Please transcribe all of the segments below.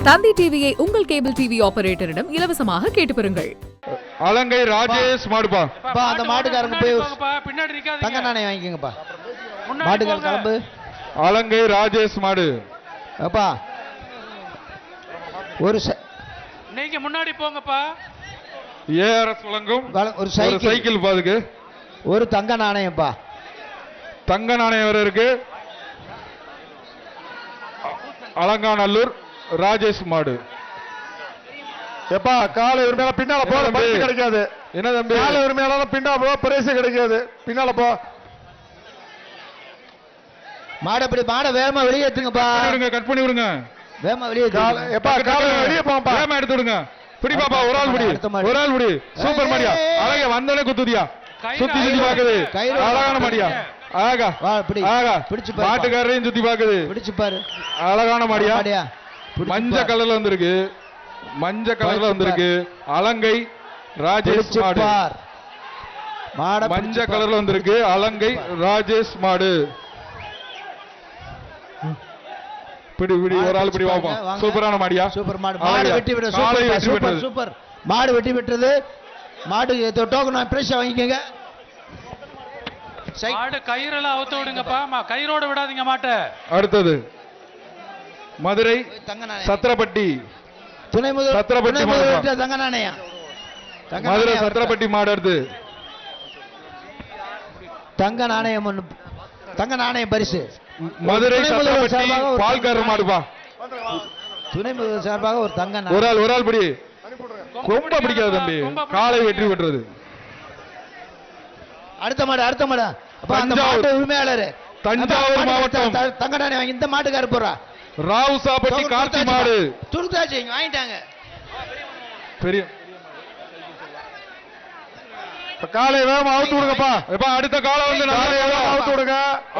தந்தி டிவியை உங்கள் cable TV ஆபரேட்டரிடம் இலவசமாக கேட்டு பெறுங்கள். அலங்கை ராஜேஷ் மாடுப்பா. அந்த மாட்டுக்காரங்க போய் பின்னாடி நிக்காதீங்க. தங்க நாணயம் வாங்கிக்கங்கப்பா. மாட்டுக்கார கிளம்பு. அலங்கை ராஜேஷ் மாடு. அப்பா ஒரு நீங்க முன்னாடி போங்கப்பா. ஏஆர்எஸ் வழங்கும் ஒரு சைக்கிள் பாதுக்கு ஒரு தங்க நாணயம்ப்பா. தங்க நாணயம் வர இருக்கு. அலங்காநல்லூர் ராஜேஷ் மாடு. எப்பா காலை உரிமையால பின்னால போ, பரிசு கிடைக்காது. என்ன தம்பி? காலை உரிமையால பின்னால போ, பரிசு கிடைக்காது. பின்னால போ. மாடை இப்படி மாடை வேகமா வெளியேற்றுங்கப்பா. கட் பண்ணி விடுங்க. வேகமா வெளியேற்றுங்க. எப்பா காலை வெளியே போப்பா. வேகமா எடுத்து விடுங்க. பிடி பாப்பா, ஒரு ஆள் பிடி, ஒரு ஆள் பிடி. சூப்பர் மாடியா, அழகா வந்தோடனே குத்துதியா, சுத்தி சுத்தி பாக்குது. அழகான மாடியா, ஆகா ஆகா. மாட்டுக்காரரையும் சுத்தி பாக்குது. பிடிச்சு பாரு. அழகான மாடியா. மஞ்ச கலர்ல வந்திருக்கு, மஞ்ச கலர்ல வந்திருக்கு. அலங்கை ராஜேஷ் மாடு. மஞ்ச கலர்ல வந்திருக்கு. அலங்கை ராஜேஷ் மாடு. பிடி பிடி, ஒரு ஆள் பிடி பாப்போம். சூப்பரான மாடியா. சூப்பர் மாடு. மாடு வெட்டி விட்டது. Super super. மாடு வெட்டி விட்டது. மாடு டோக்கன் பிரஷா வாங்கிக்கங்க. மாடு கயிறெல்லாம் அவுத்து விடுங்கப்பா. கயிறோட விடாதீங்க மாட்டை. அடுத்தது மதுரை சத்திரப்பட்டி துணை முதல் சத்திரப்பட்டி தங்க நாணயம். மதுரை சத்திரப்பட்டி மாடு. அடுத்து தங்க நாணயம். தங்க நாணயம் பரிசு மதுரை சத்திரப்பட்டி பால்காரர் மாடுப்பா. துணை முதல் சார்பாக ஒரு தங்க நாணயம். ஒரு ஆள் பிடி. கொம்ப பிடிக்காது தம்பி, காலை வெற்றி பெற்றது. அடுத்த மாடு. அடுத்த மாடு உரிமையாளர் தஞ்சாவூர் மாவட்டம் தங்க நாணயம் வாங்கி இந்த மாட்டுக்கார போறா. ராவுசாப்பட்டி கார்த்தி மாடு. துருத்தாச்சி வாங்கிட்டாங்க. பெரிய காலை வேகமா அவுத்து விடுங்கப்பா. அடுத்த காலம் வந்து அவுத்து விடுங்க.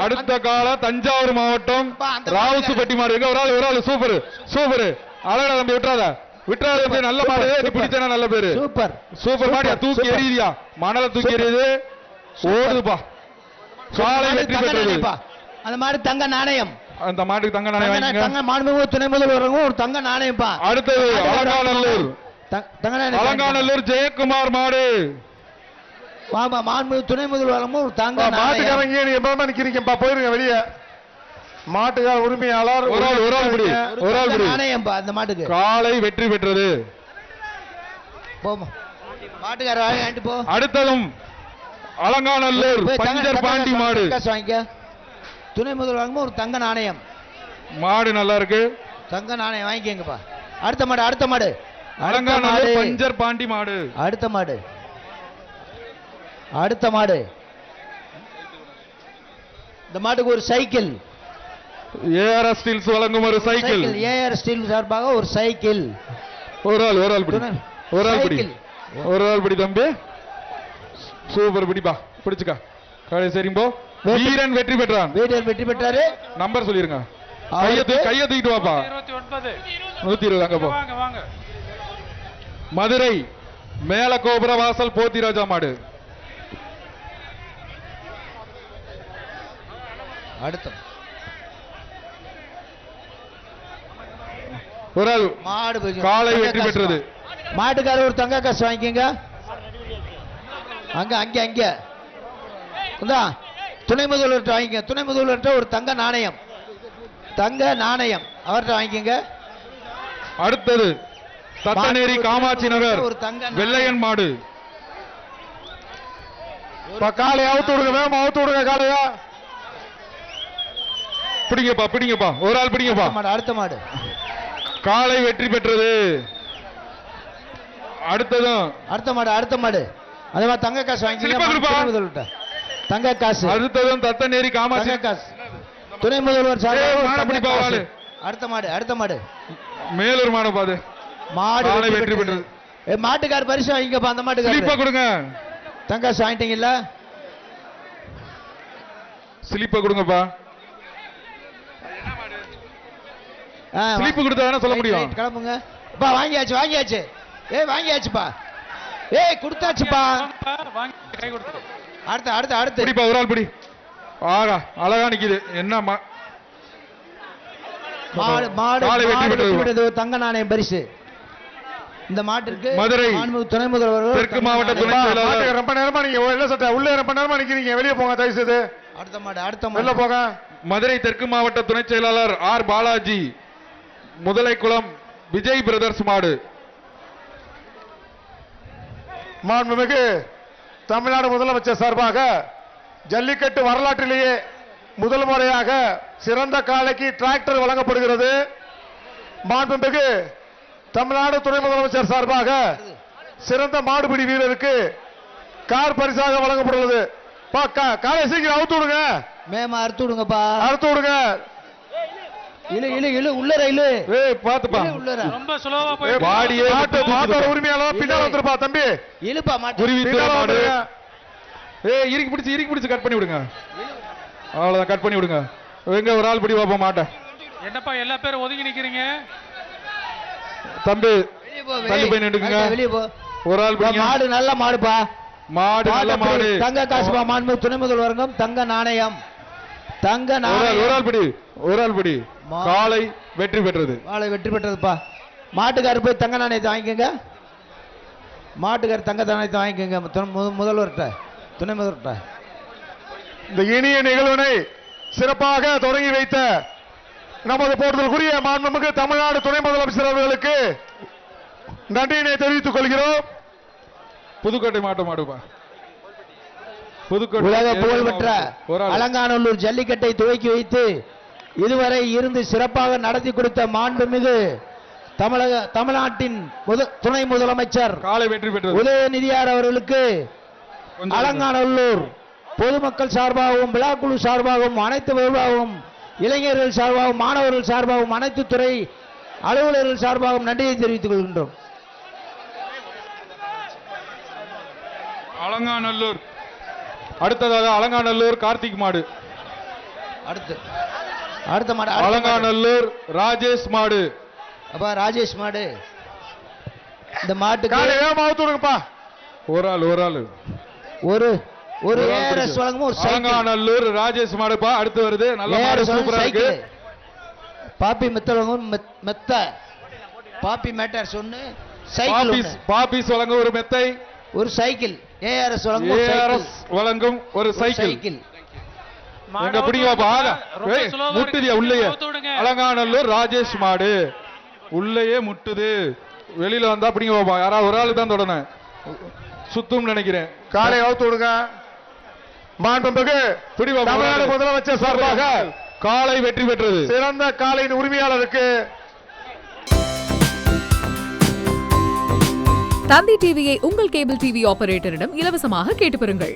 அடுத்த காலம் தஞ்சாவூர் மாவட்டம் ராவுசுப்பட்டி மாடு. ஒரு ஆள் சூப்பர் சூப்பர். அழகா தம்பி, விட்டுறாத விட்டுறாத. நல்ல மாடு, பிடிச்சா நல்ல பேரு. சூப்பர் சூப்பர் மாடியா. தூக்கி எறியுதியா, மணல தூக்கி எறியுது, ஓடுதுப்பா. காலை வெற்றி பெற்றது. அந்த மாடு தங்க நாணயம். அந்த மாட்டுக்கு தங்க நாணயம். தங்க மாண்புமிகு துணை முதல்வர் ஒரு தங்க நாணயம்ப்பா. அடுத்தது அலங்காநல்லூர். அலங்காநல்லூர் ஜெயக்குமார் மாடு. மாண்புமிகு துணை முதல்வர் ஒரு தங்க மாட்டுக்காரங்க எப்பவுமே நிக்கிறீங்கப்பா. போயிருங்க வெளியே. மாட்டுக்கார உரிமையாளர் ஒரு ஆள் பிடி, ஒரு ஆள் பிடி. நாணயம்ப்பா அந்த மாட்டுக்கு. காலை வெற்றி பெற்றது. போமா மாட்டுக்கார வாங்கிட்டு போ. அடுத்ததும் அலங்காநல்லூர் பஞ்சர் பாண்டி மாடு. வாங்கிக்க. துணை முதல்வர் ஒரு தங்க நாணயம். மாடு நல்லா இருக்கு. தங்க நாணயம் வாங்கிக்கங்கப்பா. அடுத்த மாடு. அடுத்த மாடு அலங்காநல்லூர் பஞ்சர் பாண்டி மாடு. அடுத்த மாடு. அடுத்த மாடு. இந்த மாட்டுக்கு ஒரு சைக்கிள். ஏஆர்எஸ் ஸ்டீல்ஸ் வழங்கும் ஒரு சைக்கிள். ஏஆர் ஸ்டீல் சார்பாக ஒரு சைக்கிள். ஒரு ஆள் பிடி, ஒரு ஆள் பிடி, ஒரு ஆள் பிடி தம்பி. சூப்பர் பிடிப்பா, பிடிச்சுக்கா. சரிங்க போ. வீரன் வெற்றி பெற்றான். வீரன் வெற்றி பெற்றாரு. நம்பர் சொல்லிருங்க. கையை தூக்கிட்டு வாப்பா. 120 அங்க போ. மதுரை மேல கோபுர வாசல் போத்திராஜா மாடு. அடுத்த ஒரு ஆள் மாடு காலை வெற்றி பெற்றது. மாட்டுக்கார ஒரு தங்க காசு வாங்கிக்கங்க. அங்க அங்க அங்க துணை முதல்வர்கிட்ட வாங்கிக்க. துணை முதல்வர்கிட்ட ஒரு தங்க நாணயம். தங்க நாணயம் அவர்கிட்ட வாங்கிக்கங்க. அடுத்தது தத்தநேரி காமாட்சி நகர் ஒரு தங்க வெள்ளையன் மாடு. காலை அவுத்து விடுங்க. வேகமா அவுத்து விடுங்க காலையா. பிடிங்கப்பா பிடிங்கப்பா, ஒரு ஆள் பிடிங்கப்பா. அடுத்த மாடு காலை வெற்றி பெற்றது. அடுத்ததும் அடுத்த மாடு. அடுத்த மாடு அதே மாதிரி தங்க காசு வாங்கிக்க. தங்க காசு. அடுத்ததும் தத்தநேரி காமாட்சி காசு. துணை முதல்வர் சார். அடுத்த மாடு. அடுத்த மாடு மேலூர் மாடு. பாது மாடு வெற்றி பெற்றது. மாட்டுக்கார் பரிசு வாங்கிக்கப்பா. அந்த மாட்டுக்கார கொடுங்க. தங்க காசு வாங்கிட்டீங்கல்ல, ஸ்லிப்ப கொடுங்கப்பா. ஸ்லிப் கொடுத்தா சொல்ல முடியும். கிளம்புங்க. வாங்கியாச்சு வாங்கியாச்சு. வாங்கியாச்சுப்பா. கொடுத்தாச்சுப்பா. அடுத்து அடுத்து அடுத்து பிடிப்பா, ஒரு ஆள் பிடி. ஆகா அழகா நிக்குது. என்ன மாடு மாடு காலை வெற்றி மாடு பெற்றது. வெற்றி பெற்றது. தங்க நாணயம் பரிசு இந்த மாட்டிற்கு மதுரை மாண்புமிகு துணை முதல்வர் தெற்கு மாவட்ட துணை அப்பா, செயலாளர் மாட்டுக்கு ரொம்ப நேரமா நீங்க வெள்ள சட்டை உள்ளே ரொம்ப நேரமா நிக்கிறீங்க, வெளியே போங்க தயவு செய்து. அடுத்த வெளில மாடு போங்க. மதுரை தெற்கு மாவட்ட துணை செயலாளர் ஆர் பாலாஜி முதலைக்குளம் விஜய் பிரதர்ஸ் மாடு. மாண்புமிகு தமிழ்நாடு முதலமைச்சர் சார்பாக ஜல்லிக்கட்டு வரலாற்றிலேயே முதல் முறையாக சிறந்த காளைக்கு டிராக்டர் வழங்கப்படுகிறது. மாண்புமிகு தமிழ்நாடு துணை முதலமைச்சர் சார்பாக சிறந்த மாடுபிடி வீரருக்கு கார் பரிசாக வழங்கப்படுகிறது. காலை சீக்கிரம் அவுத்து விடுங்க, மேமா அறுத்து விடுங்கப்பா. அறுத்து விடுங்க. இழு இழு இழு உள்ளர இழு ஏய் பாத்துப்பா, இழு உள்ளர ரொம்ப ஸ்லோவா போய் வாடியே மாட்டோட உரிமையாளர் பின்னால் வந்துருப்பா தம்பி. இழுப்பா மாட்டு குருவி பின்னால மாடு. வந்துருங்க. ஏய் இறுக்கி பிடிச்சு கட் பண்ணி விடுங்க. அவ்வளவுதான், கட் பண்ணி விடுங்க. எங்க ஒரு ஆள் பிடி பாப்போம் மாட்டை. என்னப்பா எல்லா பேரும் ஒதுங்கி நிக்கிறீங்க? தம்பி வெளிய போ, தள்ளி போய் நின்னுக்குங்க. வெளிய போ. ஒரு ஆள் பிடிங்க. மாடு நல்ல மாடுப்பா. மாடு நல்ல மாடு. தங்க காசுப்பா. மாண்பு துணை முதல்வருங்கம் தங்க நாணயம். தங்க ஒரு நாணயம். ஆள் பிடி, ஒரு ஆள் பிடி. காலை வெற்றி பெற்றது. வாழை வெற்றி பெற்றதுப்பா. மாட்டுக்காரர் போய் தங்க நாணயத்தை வாங்கிக்கோங்க. மாட்டுக்காரர் தங்க நாணயத்தை வாங்கிக்கோங்க. முதல்வர்கிட்ட துணை முதல்வர்கிட்ட. இந்த இனிய நிகழ்வினை சிறப்பாக தொடங்கி வைத்த நமது போற்றுதலுக்குரிய மாண்புமிகு தமிழ்நாடு துணை முதலமைச்சர் அவர்களுக்கு நன்றியினை தெரிவித்துக் கொள்கிறோம். புதுக்கோட்டை மாடுப்பா. புதுக்கோட்டை உலக புகழ்பெற்ற ஒரு ஆள். அலங்காநல்லூர் ஜல்லிக்கட்டை துவக்கி வைத்து இதுவரை இருந்து சிறப்பாக நடத்தி கொடுத்த மாண்புமிகு தமிழ்நாட்டின் துணை முதலமைச்சர் காலை வெற்றி பெற்றது. உதயநிதியார் அவர்களுக்கு கொஞ்சம் அலங்காநல்லூர் பொதுமக்கள் சார்பாகவும் விழாக்குழு சார்பாகவும் அனைத்து விழாவும் இளைஞர்கள் சார்பாகவும் மாணவர்கள் சார்பாகவும் அனைத்து துறை அலுவலர்கள் சார்பாகவும் நன்றியை தெரிவித்துக் கொள்கின்றோம். அலங்காநல்லூர். அடுத்ததாக அலங்காநல்லூர் கார்த்திக் மாடு. அடுத்த மாடு அலங்காநல்லூர் ராஜேஷ் மாடு. அப்பா ராஜேஷ் மாடு. இந்த மாட்டுக்கு காலை வேகமா அவுத்து விடுங்கப்பா. ஒரு ஆள் ஒரு ஒரு ஒரு ஆள் ஏஆர்எஸ் பிடிச்சு. வழங்கும் ஒரு சைக்கிள். அலங்காநல்லூர் ராஜேஷ் மாடுப்பா. அடுத்து வருது நல்ல மாடு, ஏஆர்எஸ் வழங்கும் சூப்பரா இருக்கு. சைக்கிள். பாப்பி மெத்த வழங்கும் மெத்த. பாப்பி மேட்டர் சொன்னு சைக்கிள் ஒண்ணு. பாபிஸ் வழங்கும் ஒரு மெத்தை. ஒரு சைக்கிள். ஏஆர்எஸ் வழங்கும் ஒரு ஏஆர்எஸ் சைக்கிள். வழங்கும் ஒரு சைக்கிள். சைக்கிள். எங்க பிடிங்கப்பா. ரொம்ப ஸ்லோவா முட்டுதியா இருக்கு. உள்ளேயே. அவுத்து விடுங்க. அலங்காநல்லூர் ராஜேஷ் மாடு உள்ளேயே முட்டுது. வெளியில வந்தா பிடிங்க பாப்பா. யாராவது ஒரு ஆளு தான் தொடணும். சுத்தும் நினைக்கிறேன். காலை அவுத்து விடுங்க. மாண்புமிகு தமிழ்நாடு முதலமைச்சர் சார்பாக காலை வெற்றி பெற்றது. சிறந்த காலையின் உரிமையாளருக்கு தந்தி டிவியை உங்கள் கேபிள் டிவி ஆபரேட்டரிடம் இலவசமாக கேட்டு பெறுங்கள்.